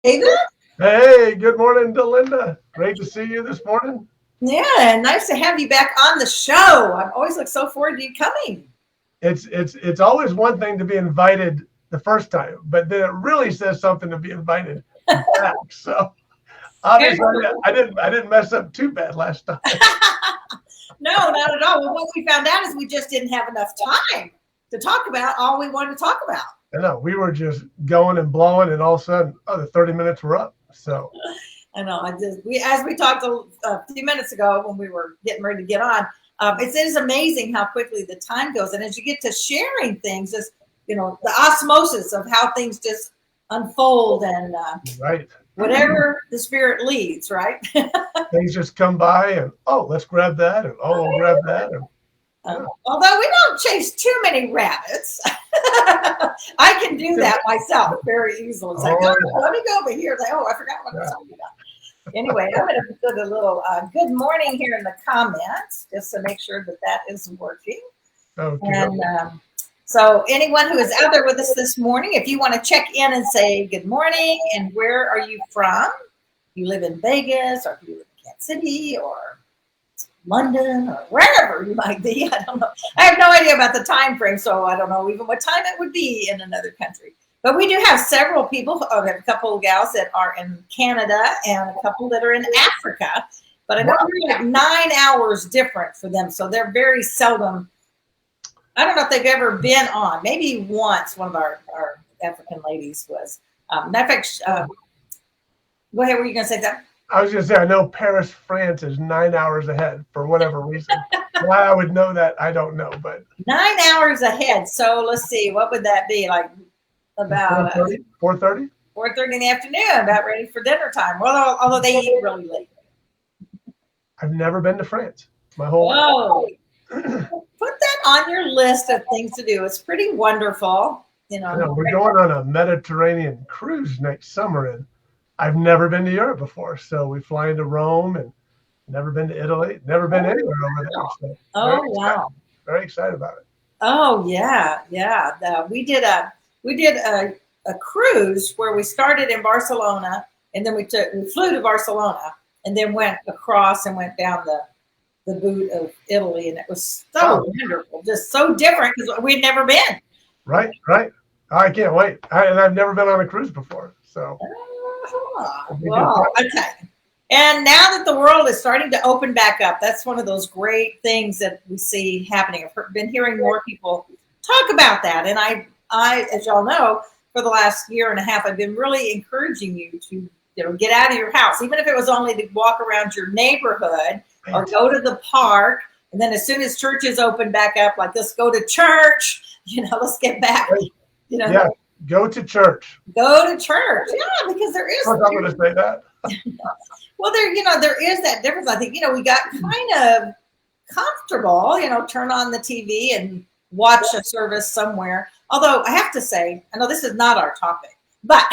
David? Hey, good morning, Delinda. Great to see you this morning. Yeah, nice to have you back on the show. I've always looked so forward to you coming. It's always one thing to be invited the first time, but then it really says something to be invited back. So Very obviously cool. I didn't mess up too bad last time. No, not at all. Well, what we found out is we just didn't have enough time to talk about all we wanted to talk about. I know we were just going and blowing, and all of a sudden, the 30 minutes were up. So I know. As we talked a few minutes ago when we were getting ready to get on. It is amazing how quickly the time goes, and as you get to sharing things, just the osmosis of how things just unfold and right, whatever the spirit leads, right? things just come by, and let's grab that, and we'll grab that, and yeah, Although we don't chase too many rabbits, I can do that myself very easily. It's like, oh oh, let me go over here. It's like, oh, I forgot what I was yeah, talking about. Anyway, I'm going to put a little good morning here in the comments just to make sure that that is working. okay, And so, anyone who is out there with us this morning, if you want to check in and say good morning and where are you from? You live in Vegas, or if you live in Kansas City, or London, or wherever you might be. I don't know. I have no idea about the time frame, so I don't know even what time it would be in another country. But we do have several people. We have a couple of gals that are in Canada and a couple that are in Africa. But I know wow, we're like 9 hours different for them, so they're very seldom. I don't know if they've ever been on. Maybe once one of our African ladies was. Matter of fact, go ahead. Were you going to say that? I was going to say, I know Paris, France is 9 hours ahead for whatever reason. Why I would know that, I don't know, but 9 hours ahead. So let's see. What would that be? Like about 4:30, 4:30. 4:30 in the afternoon, about ready for dinner time. Well, although they eat really late. I've never been to France my whole Whoa. life. Put that on your list of things to do. It's pretty wonderful. I know we're going on a Mediterranean cruise next summer, and I've never been to Europe before. So we fly into Rome and never been to Italy, never been anywhere over there. So Oh, wow. very excited about it. Oh, yeah. Yeah. We did a cruise where we started in Barcelona, and then we flew to Barcelona and then went across and went down the boot of Italy, and it was so Oh, wonderful, just so different because we'd never been. right, right. I can't wait. And I've never been on a cruise before, so Ah, it'll be good well, fun. okay. And now that the world is starting to open back up, that's one of those great things that we see happening. Been hearing more people talk about that, and as y'all know, for the last year and a half, I've been really encouraging you to, get out of your house, even if it was only to walk around your neighborhood or Right. go to the park. And then as soon as churches open back up, like let's go to church, let's get back, you know, Yeah, go to church. go to church. Yeah, because there is. Of course, I'm going to say that. Well, there is that difference. I think, we got kind of comfortable, turn on the TV and watch a service somewhere. Although I have to say, I know this is not our topic, but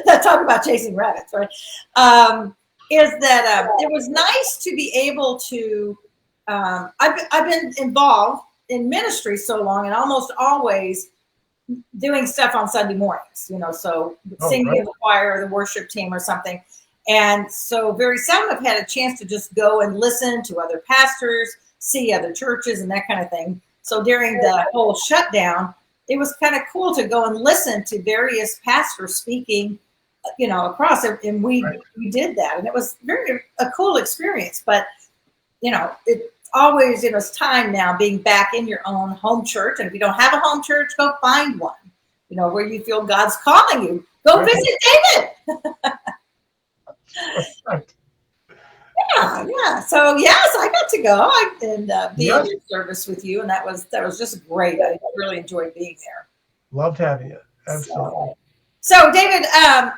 let's talk about chasing rabbits, right? Is that it was nice to be able to, I've been involved in ministry so long and almost always doing stuff on Sunday mornings, so Oh, singing right. in the choir or the worship team or something. And so very seldom I've had a chance to just go and listen to other pastors, see other churches and that kind of thing. So during the whole shutdown, it was kind of cool to go and listen to various pastors speaking, across it. And Right. we did that. And it was very a cool experience. But, it always, it's time now being back in your own home church. And if you don't have a home church, go find one, where you feel God's calling you. Go Right. visit David. Right. Yeah. So yes, I got to go and be in Yes, your service with you, and that was just great. I really enjoyed being there. loved having you. Absolutely. So David,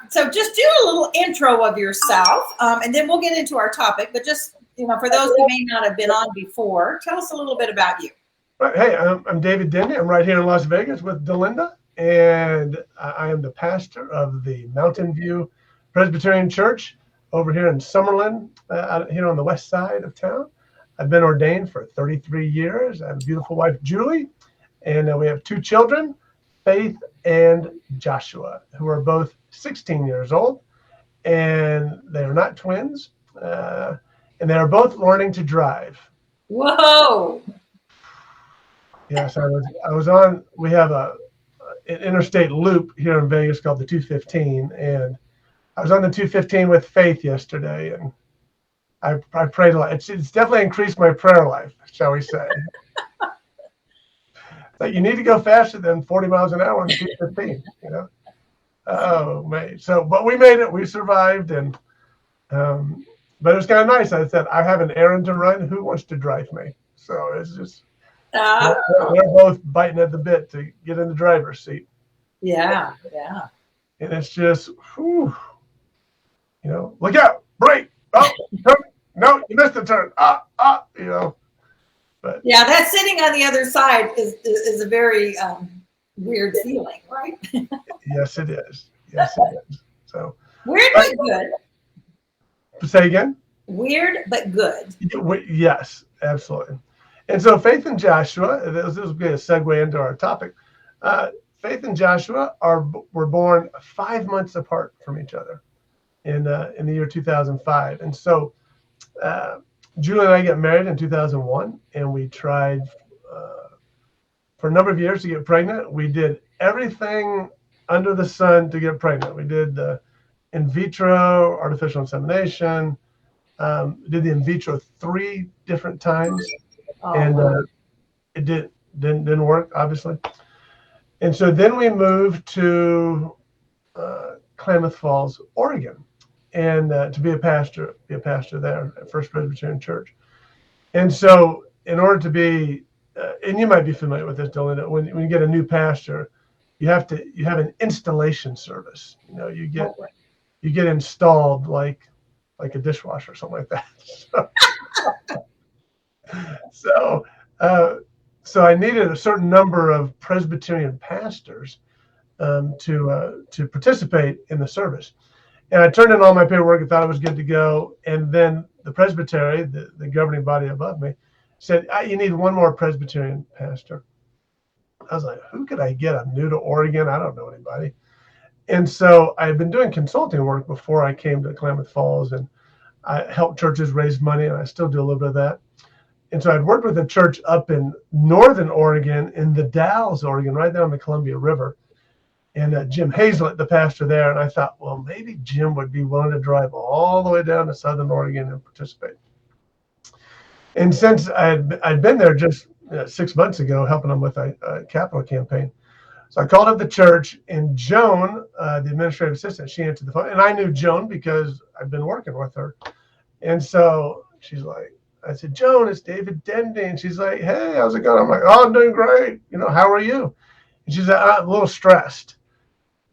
so just do a little intro of yourself, and then we'll get into our topic. But just for those who may not have been on before, tell us a little bit about you. Right. Hey, I'm David Dendy. I'm right here in Las Vegas with Delinda, and I am the pastor of the Mountain View Presbyterian Church over here in Summerlin, out here on the west side of town. I've been ordained for 33 years. I have a beautiful wife, Julie, and we have two children, Faith and Joshua, who are both 16 years old, and they are not twins, and they are both learning to drive. Whoa. Yes, I was on. We have an interstate loop here in Vegas called the 215, and I was on the 215 with Faith yesterday, and I prayed a lot. It's definitely increased my prayer life, shall we say. Like, you need to go faster than 40 miles an hour on the 215, you know. Oh man! So, but we made it. We survived, and but it was kind of nice. I said, I have an errand to run. Who wants to drive me? So it's just Uh, we're both biting at the bit to get in the driver's seat. yeah. And it's just, whew, look out, brake. Oh, no, you missed the turn. You know. But Yeah, that sitting on the other side is a very weird feeling, right? yes, it is. Yes, it is. So Weird but good. Say again. Weird but good. Yes, absolutely. And so Faith and Joshua, this will be a segue into our topic. Faith and Joshua were born 5 months apart from each other in the year 2005. And so Julie and I got married in 2001, and we tried for a number of years to get pregnant. We did everything under the sun to get pregnant. We did the in vitro, artificial insemination, did the in vitro 3 different times, and it didn't work, obviously. And so then we moved to Klamath Falls, Oregon, and to be a pastor there at First Presbyterian Church. And so in order to be, and you might be familiar with this, Delinda, when you get a new pastor, you have an installation service. You get installed like a dishwasher or something like that. So I needed a certain number of Presbyterian pastors to participate in the service. And I turned in all my paperwork and thought it was good to go. And then the presbytery, the governing body above me, said, you need one more Presbyterian pastor. I was like, who could I get? I'm new to Oregon. I don't know anybody. And so I had been doing consulting work before I came to Klamath Falls, and I helped churches raise money, and I still do a little bit of that. And so I'd worked with a church up in northern Oregon, in the Dalles, Oregon, right down the Columbia River. And Jim Hazlett, the pastor there, and I thought, well, maybe Jim would be willing to drive all the way down to southern Oregon and participate. And since I'd been there just 6 months ago, helping them with a capital campaign, so I called up the church, and Joan, the administrative assistant, she answered the phone. And I knew Joan because I've been working with her. And so she's like, I said, Joan, it's David Dendy. And she's like, hey, how's it going? I'm like, oh, I'm doing great. How are you? And she said, I'm a little stressed.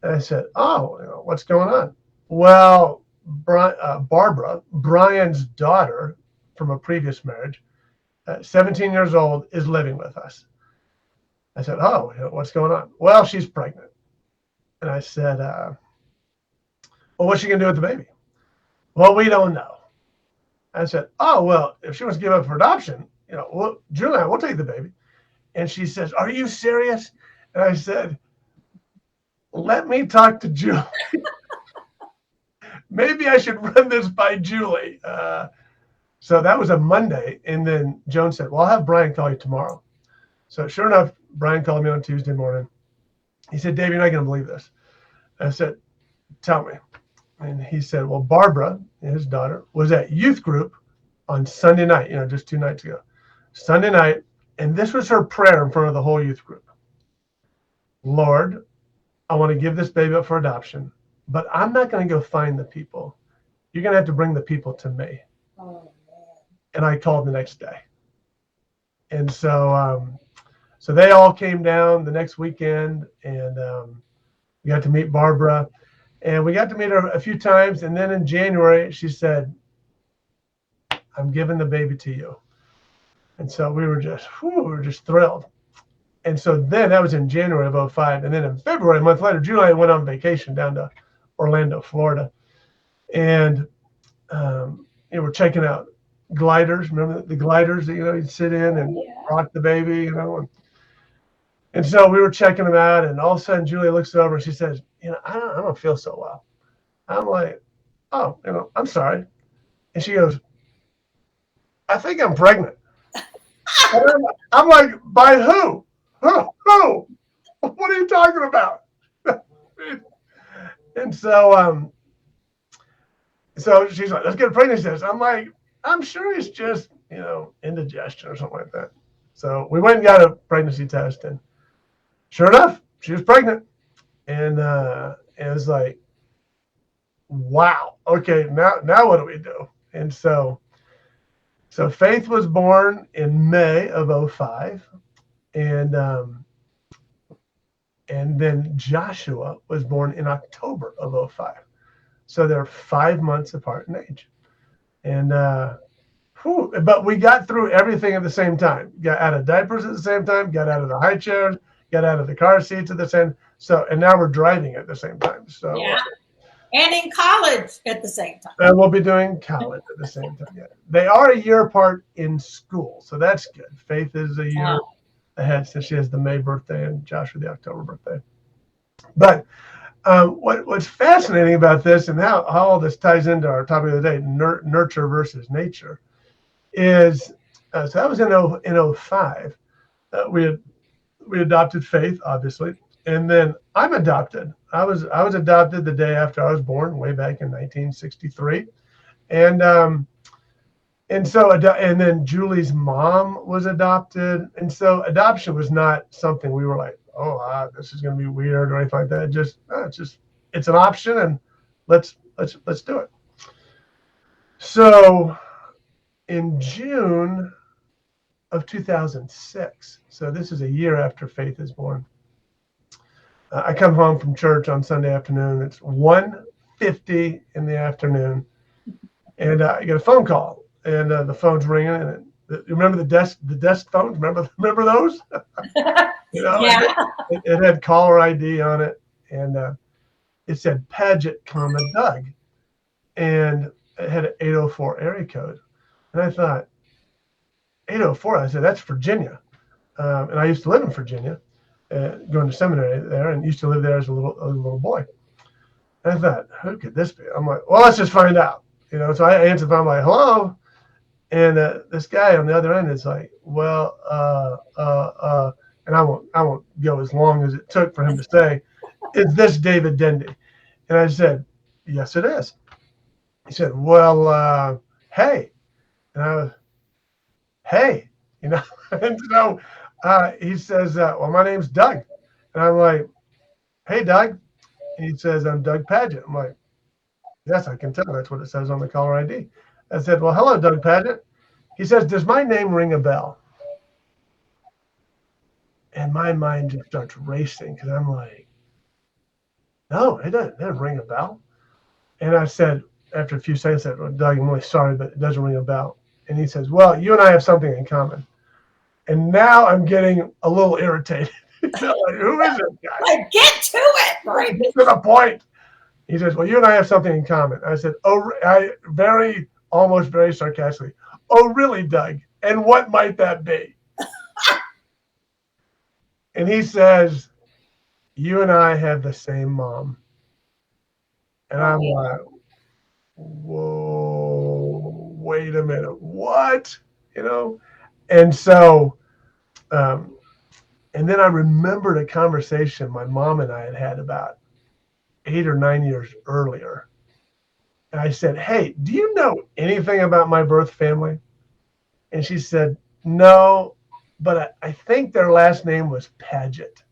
And I said, oh, what's going on? Well, Barbara, Brian's daughter from a previous marriage, 17 years old, is living with us. I said, oh, what's going on? Well, she's pregnant. And I said, well, what's she going to do with the baby? Well, we don't know. I said, oh, well, if she wants to give up for adoption, Julie, we'll take the baby. And she says, are you serious? And I said, let me talk to Julie. Maybe I should run this by Julie. So that was a Monday. And then Joan said, well, I'll have Brian call you tomorrow. So sure enough, Brian called me on Tuesday morning. He said, Dave, you're not going to believe this. I said, tell me. And he said, well, Barbara, his daughter, was at youth group on Sunday night, just 2 nights ago. Sunday night. And this was her prayer in front of the whole youth group. Lord, I want to give this baby up for adoption, but I'm not going to go find the people. You're going to have to bring the people to me. Oh, man. And I called the next day. And so they all came down the next weekend, and we got to meet Barbara. And we got to meet her a few times. And then in January, she said, I'm giving the baby to you. And so we were just thrilled. And so then that was in January of 2005. And then in February, a month later, Julie and I went on vacation down to Orlando, Florida. And we're checking out gliders. Remember the gliders that, you'd sit in and rock the baby, And so we were checking him out, and all of a sudden Julia looks over and she says, I don't feel so well. I'm like, oh, I'm sorry. And she goes, I think I'm pregnant. And I'm like, by who? Who? What are you talking about? And so she's like, let's get a pregnancy test. I'm like, I'm sure it's just, indigestion or something like that. So we went and got a pregnancy test, and sure enough, she was pregnant. And it was like, wow, okay, now what do we do? And so Faith was born in May of 2005, and then Joshua was born in October of 2005. So they're 5 months apart in age. And but we got through everything at the same time. Got out of diapers at the same time, got out of the high chairs, got out of the car seats at the same. And now we're driving at the same time. So yeah. And in college at the same time. And we'll be doing college at the same time. Yeah. They are a year apart in school, so that's good. Faith is a year ahead since she has the May birthday and Joshua the October birthday. But what's fascinating about this and how all this ties into our topic of the day, nurture versus nature, is so that was in 2005. We adopted Faith, obviously. And then I'm adopted. I was adopted the day after I was born, way back in 1963, and then Julie's mom was adopted, and so adoption was not something we were like, oh, this is going to be weird or anything like that. It's an option, and let's do it. So in June of 2006, so this is a year after Faith is born. I come home from church on Sunday afternoon. It's 1:50 in the afternoon, and I get a phone call, and the phone's ringing. And remember the desk phones? Remember those? Yeah. It had caller ID on it, and it said Paget, Doug, and it had an 804 area code. And I thought, 804. I said, that's Virginia, and I used to live in Virginia. Going to seminary there, and used to live there as a little boy. And I thought, who could this be? I'm like, well, let's just find out. So I answered the phone, I'm like, hello. And this guy on the other end is like, well, and I won't go as long as it took for him to say, is this David Dendy? And I said, yes, it is. He said, well, hey. And I was, hey, and so he says, well, my name's Doug. And I'm like, hey, Doug. And he says, I'm Doug Paget. I'm like, yes, I can tell. That's what it says on the caller ID. I said, well, hello, Doug Paget. He says, does my name ring a bell? And my mind just starts racing because I'm like, no, it doesn't ring a bell. And I said, after a few seconds, I said, well, Doug, I'm really sorry, but it doesn't ring a bell. And he says, well, you and I have something in common. And now I'm getting a little irritated. Like, who is this guy? Like, get to it, right? Get to the point. He says, well, you and I have something in common. I said, almost very sarcastically, oh, really, Doug? And what might that be? And he says, you and I have the same mom. And I'm like, whoa, wait a minute, what? And so, and then I remembered a conversation my mom and I had about 8 or 9 years earlier. And I said, hey, do you know anything about my birth family? And she said, no, but I think their last name was Paget.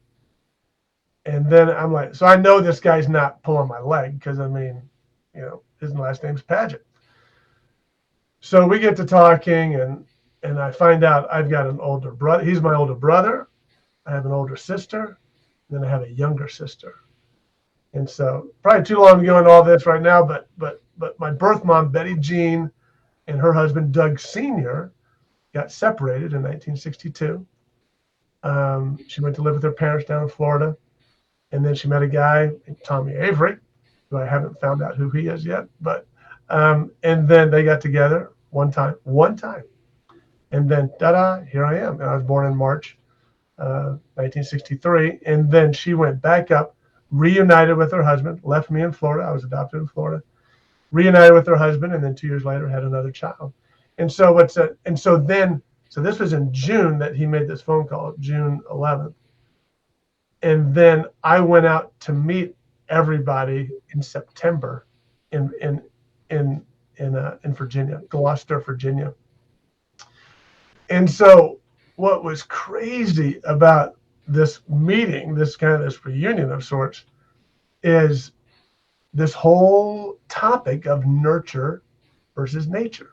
And then I'm like, so I know this guy's not pulling my leg because, his last name's Paget. So we get to talking, and I find out I've got an older brother. He's my older brother. I have an older sister. And then I have a younger sister. And so probably too long to go into all this right now, but my birth mom, Betty Jean, and her husband, Doug Sr., got separated in 1962. She went to live with her parents down in Florida. And then she met a guy named Tommy Avery, who I haven't found out who he is yet. But and then they got together one time. And then, ta-da, here I am. And I was born in March 1963. And then she went back up, reunited with her husband, left me in Florida. I was adopted in Florida, reunited with her husband, and then 2 years later had another child. And so so this was in June that he made this phone call, June 11th. And then I went out to meet everybody in September in Virginia, Gloucester, Virginia. And so what was crazy about this meeting, this reunion of sorts, is this whole topic of nurture versus nature.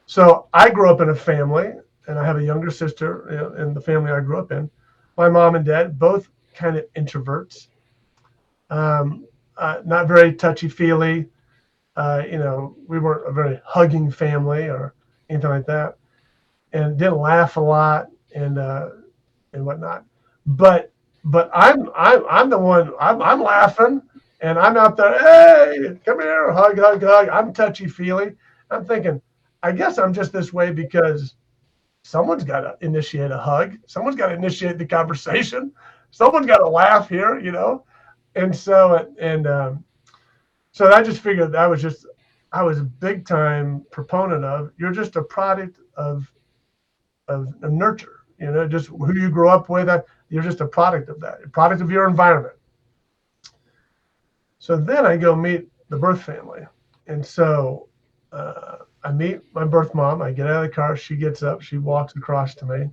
So I grew up in a family, and I have a younger sister in the family I grew up in. My mom and dad, both kind of introverts, not very touchy-feely. We weren't a very hugging family or anything like that, and didn't laugh a lot and whatnot. But I'm the one. I'm laughing, and I'm out there. Hey, come here, hug, hug, hug. I'm touchy-feely. I'm thinking, I guess I'm just this way because someone's got to initiate a hug. Someone's got to initiate the conversation. Someone's got to laugh here, And so so I just figured I was a big time proponent of, you're just a product of nurture, just who you grew up with. You're just a product of that, a product of your environment. So then I go meet the birth family. And so I meet my birth mom. I get out of the car. She gets up. She walks across to me.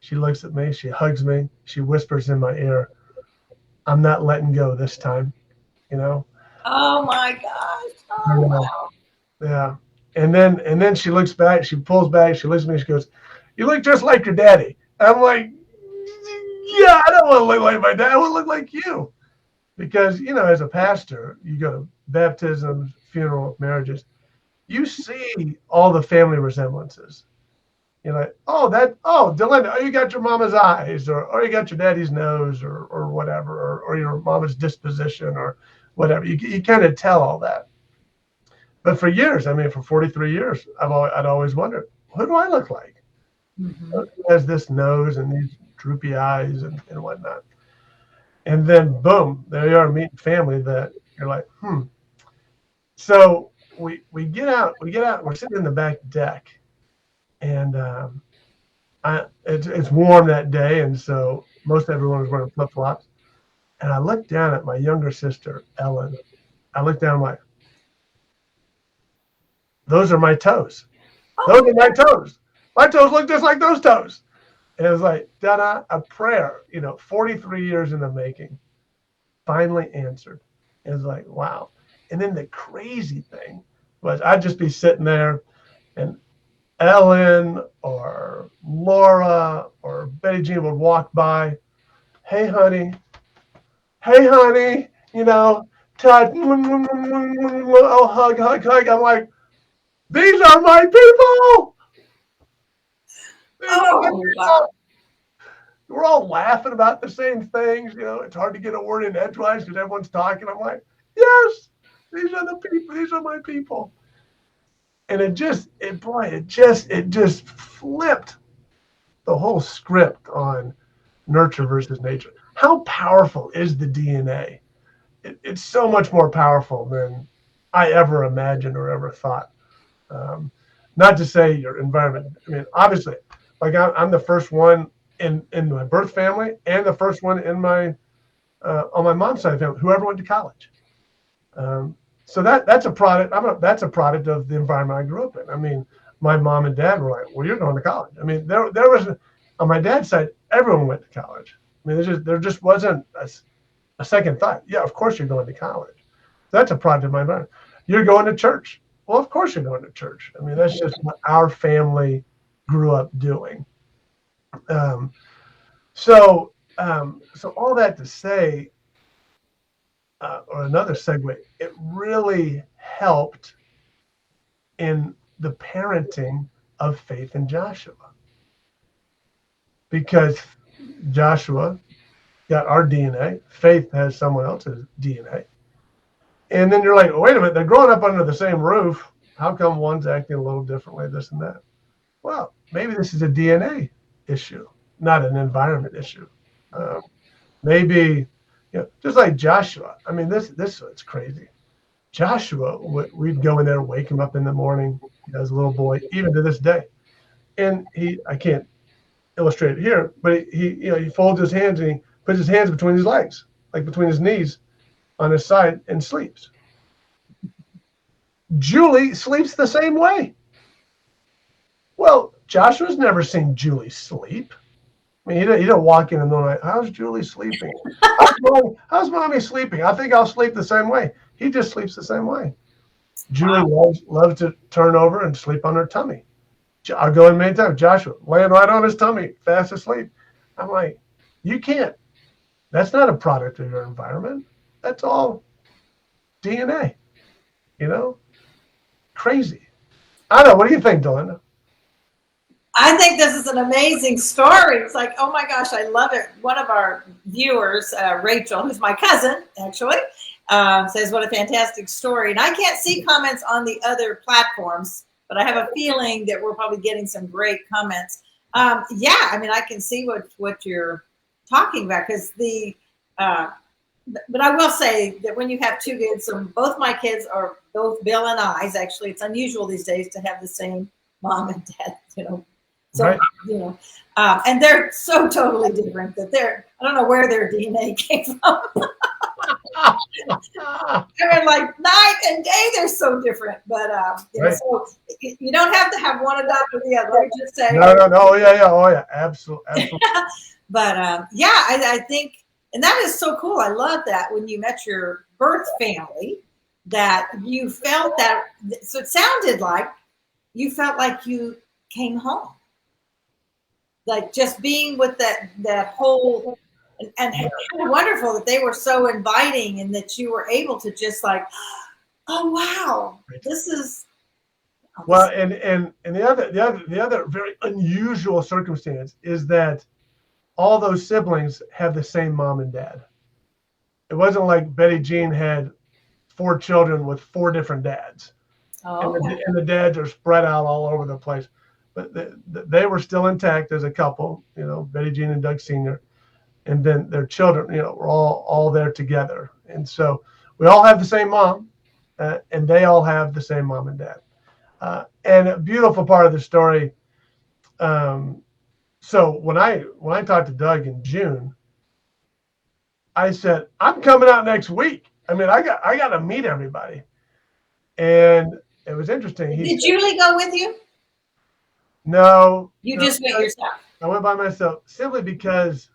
She looks at me. She hugs me. She whispers in my ear, "I'm not letting go this time," Oh my gosh. Oh, wow. Yeah. And then she looks back. She pulls back. She looks at me. She goes, "You look just like your daddy." I'm like, "Yeah, I don't want to look like my dad. I want to look like you." Because, as a pastor, you go to baptisms, funeral, marriages, you see all the family resemblances. You're like, Delinda, you got your mama's eyes, or you got your daddy's nose, or whatever, or your mama's disposition, or whatever. You kind of tell all that. But for years, for 43 years, I'd always wondered, who do I look like? Mm-hmm. Who has this nose and these droopy eyes and whatnot? And then, boom, there you are meeting family that you're like, So we get out. We're sitting in the back deck, and it's warm that day, and so most everyone was wearing flip-flops. And I looked down at my younger sister, Ellen. I looked down like, those are my toes. Those are my toes. My toes look just like those toes. And it was like, a prayer, 43 years in the making, finally answered. It was like, wow. And then the crazy thing was I'd just be sitting there, and Ellen or Laura or Betty Jean would walk by. Hey, honey, touch, oh, hug, hug, hug. I'm like, these are my people. Wow. We're all laughing about the same things. It's hard to get a word in edgewise because everyone's talking. I'm like, yes, these are the people. These are my people. And it just flipped the whole script on nurture versus nature. How powerful is the DNA? It's so much more powerful than I ever imagined or ever thought. Not to say your environment. Obviously, like I'm the first one in my birth family and the first one in my on my mom's side of the family who ever went to college. So that's a product. That's a product of the environment I grew up in. My mom and dad were like, "Well, you're going to college." There was on my dad's side, everyone went to college. There just wasn't a second thought. Yeah, of course you're going to college. That's a product of my environment. You're going to church. Well, of course you're going to church. That's just what our family grew up doing. So all that to say, or another segue, it really helped in the parenting of Faith and Joshua, because Joshua got our DNA, Faith has someone else's DNA. And then you're like, oh, wait a minute, they're growing up under the same roof. How come one's acting a little differently, this and that? Well, maybe this is a DNA issue, not an environment issue. Um, maybe, just like Joshua. I mean, this it's crazy. Joshua, we'd go in there, wake him up in the morning as a little boy, even to this day. And I can't illustrate it here, but he folds his hands and he puts his hands between his legs, like between his knees on his side, and sleeps. Julie sleeps the same way. Well, Joshua's never seen Julie sleep. I mean, he don't walk in and go like, "How's Julie sleeping? How's mommy sleeping? I think I'll sleep the same way." He just sleeps the same way. Julie loves to turn over and sleep on her tummy. I'll go in many times. Joshua laying right on his tummy, fast asleep. I'm like, you can't. That's not a product of your environment. That's all DNA. Crazy. I don't know. What do you think, Delinda? I think this is an amazing story. It's like, oh my gosh, I love it. One of our viewers, Rachel, who's my cousin, actually, says, what a fantastic story. And I can't see comments on the other platforms, but I have a feeling that we're probably getting some great comments. Yeah, I mean, I can see what you're talking about, because but I will say that when you have two kids, so both my kids are both Bill and I's. Actually, it's unusual these days to have the same mom and dad, So, right. And they're so totally different that I don't know where their DNA came from. I mean, like night and day, they're so different. But, right. So you don't have to have one adopt or the other. I just say. No. Oh, yeah. Absolutely. But, I think, and that is so cool. I love that when you met your birth family, that you felt that. So it sounded like you felt like you came home. Like just being with that whole, and wonderful that they were so inviting, and that you were able to just like, oh wow, this is. Well, and the other very unusual circumstance is that all those siblings have the same mom and dad. It wasn't like Betty Jean had 4 children with 4 different dads, and the dads are spread out all over the place. But they were still intact as a couple, Betty Jean and Doug Sr., and then their children, were all there together. And so we all have the same mom, and they all have the same mom and dad. And a beautiful part of the story. So when I talked to Doug in June, I said, I'm coming out next week. I mean, I got to meet everybody. And it was interesting. Did Julie go with you? No. You just went yourself. I went by myself simply because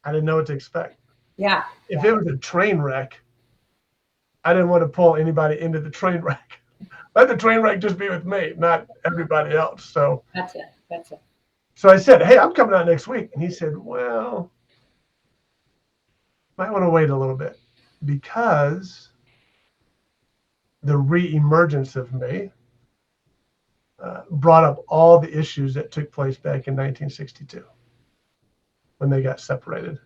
I didn't know what to expect. Yeah. If it was a train wreck, I didn't want to pull anybody into the train wreck. Let the train wreck just be with me, not everybody else. So Gotcha. So I said, hey, I'm coming out next week. And he said, well, might want to wait a little bit, because the re-emergence of me brought up all the issues that took place back in 1962 when they got separated.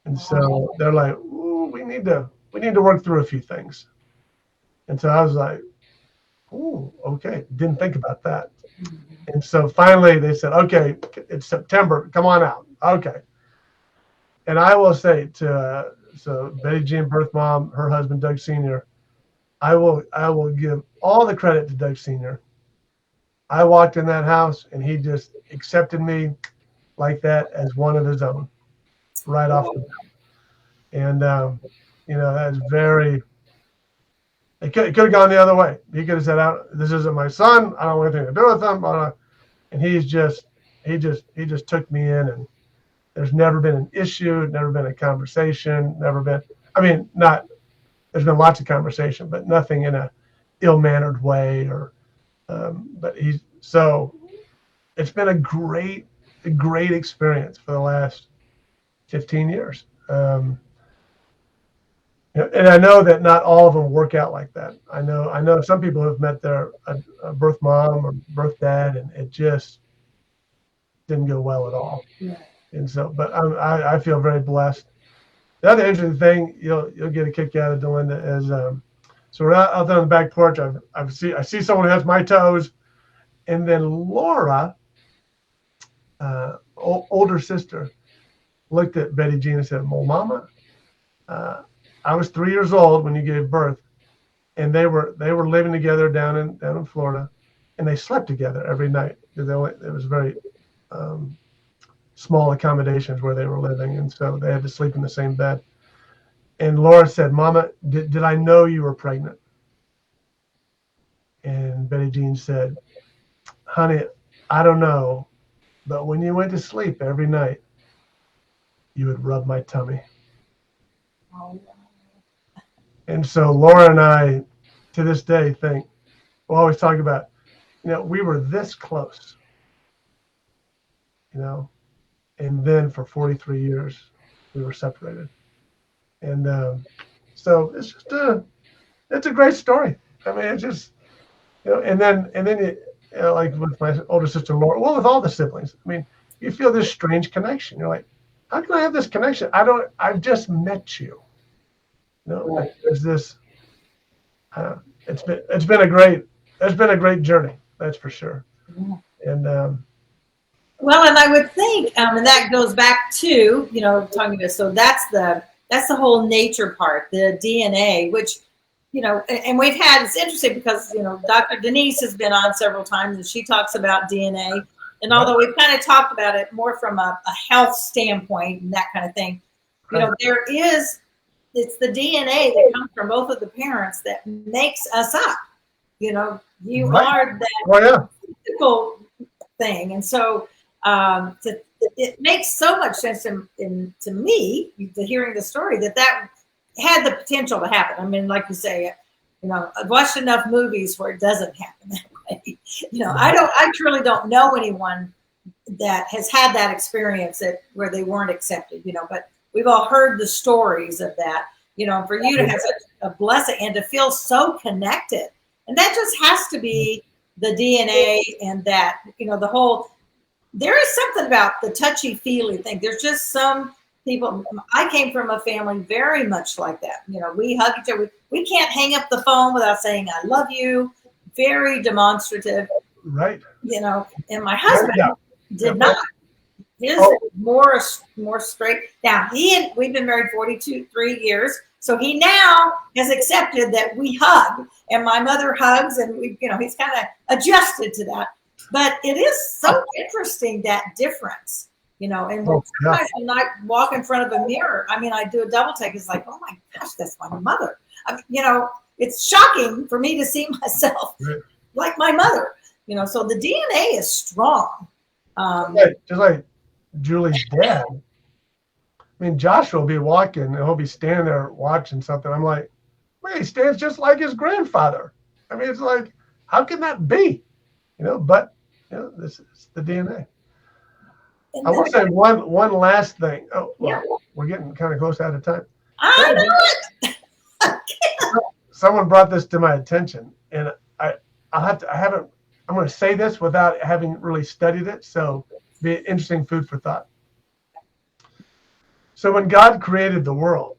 And so they're like, ooh, we need to work through a few things. And so I was like, ooh, okay. Didn't think about that. And so finally they said, okay, it's September. Come on out. Okay. And I will say so Betty Jean, birth mom, her husband, Doug Sr., I will give all the credit to Doug Sr. I walked in that house and he just accepted me like that as one of his own right off the bat. And, that's very, it could have gone the other way. He could have said, this isn't my son. I don't want anything to do with him. And he just took me in, and there's never been an issue, never been a conversation, there's been lots of conversation, but nothing in a ill-mannered way so it's been a great experience for the last 15 years. And I know that not all of them work out like that. I know some people have met their birth mom or birth dad, and it just didn't go well at all. Yeah. And so, but I feel very blessed. The other interesting thing you'll get a kick out of, Delinda, is so we're out there on the back porch. I see someone who has my toes, and then Laura older sister looked at Betty Jean and said, "Well, Mama, I was 3 years old when you gave birth, and they were living together down in Florida, and they slept together every night because it was very small accommodations where they were living, and so they had to sleep in the same bed." And Laura said, "Mama, did I know you were pregnant?" And Betty Jean said, "Honey, I don't know, but when you went to sleep every night, you would rub my tummy." Oh, And so Laura and I, to this day, we'll always talk about, we were this close, and then for 43 years, we were separated. And so it's a great story. I mean, it's just, and then like with my older sister Laura, well, with all the siblings, I mean, you feel this strange connection. You're like, how can I have this connection? I've just met you. Like there's this. It's been a great journey. That's for sure. yeah. And Well, and I would think, and that goes back to, talking about, so that's the whole nature part, the DNA, which, and it's interesting because, Dr. Denise has been on several times and she talks about DNA. And although we've kind of talked about it more from a health standpoint and that kind of thing, it's the DNA that comes from both of the parents that makes us up. You are that physical thing. And so, it makes so much sense to me, to hearing the story, that had the potential to happen. I mean, like you say, I've watched enough movies where it doesn't happen that way. I truly don't know anyone that has had that experience where they weren't accepted. But we've all heard the stories of that. For you to have such a blessing and to feel so connected, and that just has to be the DNA, and that the whole. There is something about the touchy-feely thing. There's just some people. I came from a family very much like that. We hug each other. We can't hang up the phone without saying "I love you." Very demonstrative. Right. And my husband did not. His more straight. Now we've been married 3 years, so he now has accepted that we hug, and my mother hugs, and he's kind of adjusted to that. But it is so interesting, that difference, and sometimes when I walk in front of a mirror, I mean, I do a double take. It's like, oh my gosh, that's my mother. It's shocking for me to see myself like my mother. So the DNA is strong. Just like Julie's dad. I mean, Joshua will be walking and he'll be standing there watching something. I'm like, wait, he stands just like his grandfather. I mean, it's like, how can that be? But this is the DNA. I want to say one last thing. Oh, well, we're getting kind of close out of time. I know it. Someone brought this to my attention, and I'm going to say this without having really studied it, so be interesting food for thought. So when God created the world,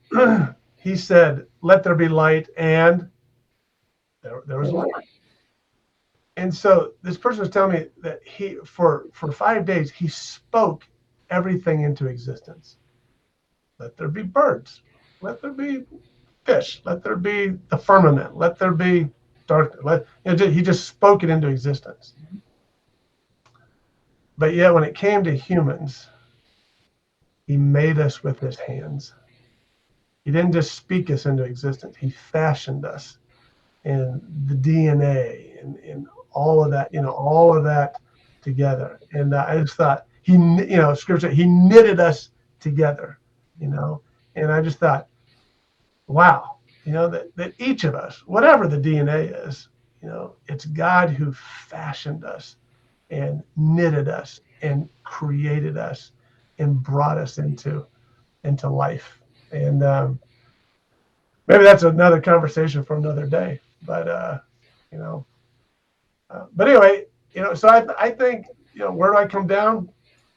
he said, "Let there be light," and there was light. And so this person was telling me that he, for 5 days, he spoke everything into existence. Let there be birds. Let there be fish. Let there be the firmament. Let there be darkness. He just spoke it into existence. But yet when it came to humans, he made us with his hands. He didn't just speak us into existence. He fashioned us, and the DNA and all of that together. And I just thought scripture, he knitted us together, and I just thought, wow, that each of us, whatever the DNA is, it's God who fashioned us and knitted us and created us and brought us into life. And maybe that's another conversation for another day, but but anyway, so I think, where do I come down?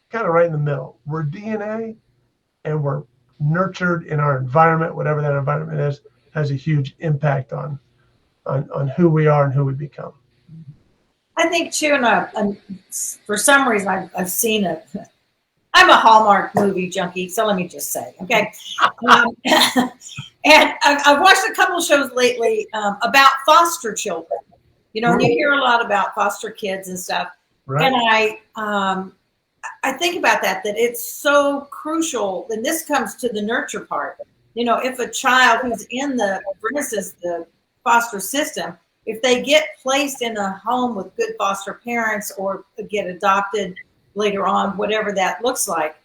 Kind of right in the middle. We're DNA, and we're nurtured in our environment, whatever that environment is, has a huge impact on who we are and who we become. I think too, and for some reason I've seen it. I'm a Hallmark movie junkie, so let me just say, okay. And I've watched a couple shows lately about foster children. And you hear a lot about foster kids and stuff. Right. And I think about that it's so crucial, and this comes to the nurture part. If a child who's in for instance, the foster system, if they get placed in a home with good foster parents or get adopted later on, whatever that looks like,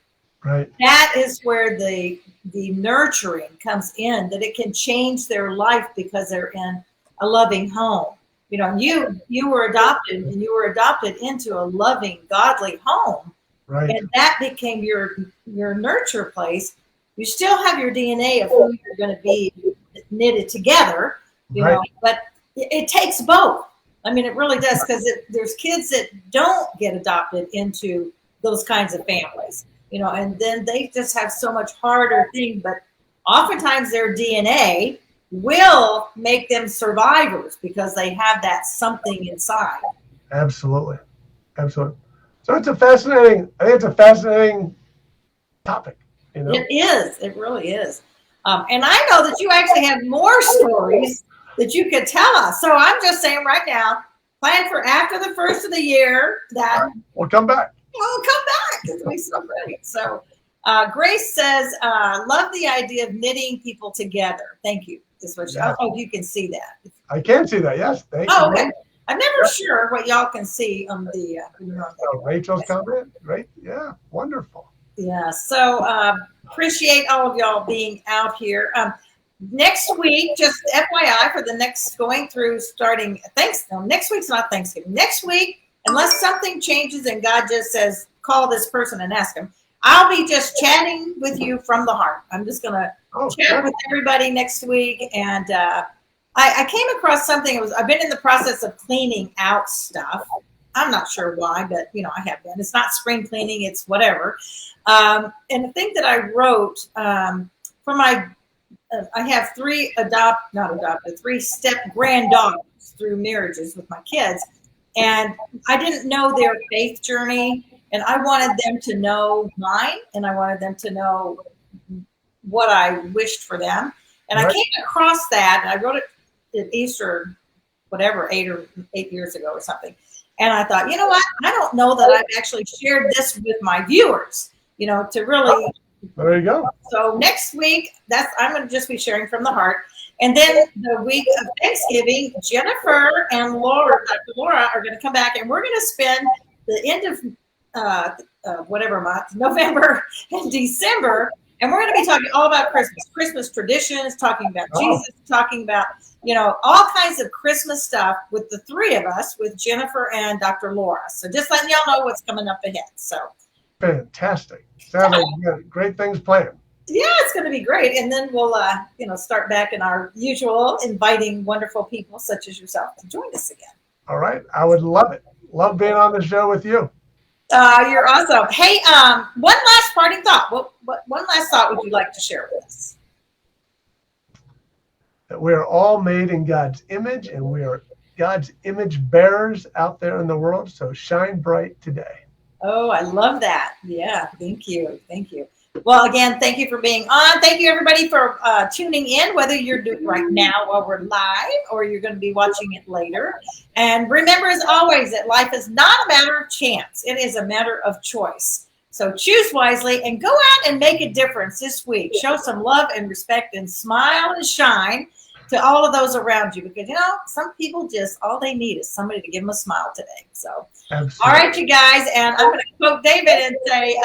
right, that is where the nurturing comes in, that it can change their life because they're in a loving home. You were adopted, and you were adopted into a loving, godly home. right, and that became your nurture place. You still have your DNA of who you're going to be knitted together, right. but it takes both. I mean, it really does, because there's kids that don't get adopted into those kinds of families, and then they just have so much harder thing. But oftentimes their DNA will make them survivors because they have that something inside. Absolutely. Absolutely. So I think it's a fascinating topic. It is. It really is. And I know that you actually have more stories that you could tell us. So I'm just saying right now, plan for after the first of the year that we'll come back. We'll come back. It'll be so great. So Grace says, love the idea of knitting people together. Thank you. I don't know if you can see that. I can see that. Yes. Thank you. Okay. I'm never sure what y'all can see on the Rachel's comment, right? Yeah, wonderful. Yeah, so appreciate all of y'all being out here. Next week, just FYI, for the next going through starting next week's not Thanksgiving. Next week, unless something changes and God just says, call this person and ask him, I'll be just chatting with you from the heart. I'm just going to chat with everybody next week. And I came across something. I've been in the process of cleaning out stuff. I'm not sure why, but I have been. It's not spring cleaning; it's whatever. And the thing that I wrote for my, I have three step granddaughters through marriages with my kids, and I didn't know their faith journey, and I wanted them to know mine, and I wanted them to know what I wished for them. And I came across that, and I wrote it at Easter, whatever, 8 years ago or something. And I thought, you know what? I don't know that I've actually shared this with my viewers, to really. There you go. So next week, I'm going to just be sharing from the heart. And then the week of Thanksgiving, Jennifer and Dr. Laura are going to come back, and we're going to spend the end of whatever month, November and December. And we're going to be talking all about Christmas traditions, talking about Jesus, talking about, all kinds of Christmas stuff with the three of us, with Jennifer and Dr. Laura. So just letting y'all know what's coming up ahead. So fantastic. Sounds like great things planned. Yeah, it's going to be great. And then we'll, start back in our usual inviting wonderful people such as yourself to join us again. All right. I would love it. Love being on the show with you. You're awesome. Hey, one last parting thought. What one last thought would you like to share with us? That we are all made in God's image, and we are God's image bearers out there in the world. So shine bright today. Oh, I love that. Yeah, thank you. Thank you. Well, again, thank you for being on. Thank you, everybody, for tuning in, whether you're doing it right now while we're live or you're going to be watching it later. And remember, as always, that life is not a matter of chance. It is a matter of choice. So choose wisely and go out and make a difference this week. Show some love and respect and smile and shine to all of those around you, because, some people just, all they need is somebody to give them a smile today. So, absolutely. All right, you guys. And I'm going to quote David and say,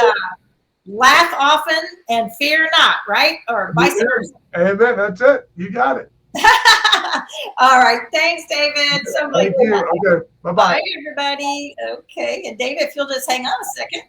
laugh often and fear not, right? Or vice versa. Amen. That's it. You got it. All right. Thanks, David. So Thank you. Okay. Bye-bye. Bye, everybody. Okay. And David, if you'll just hang on a second.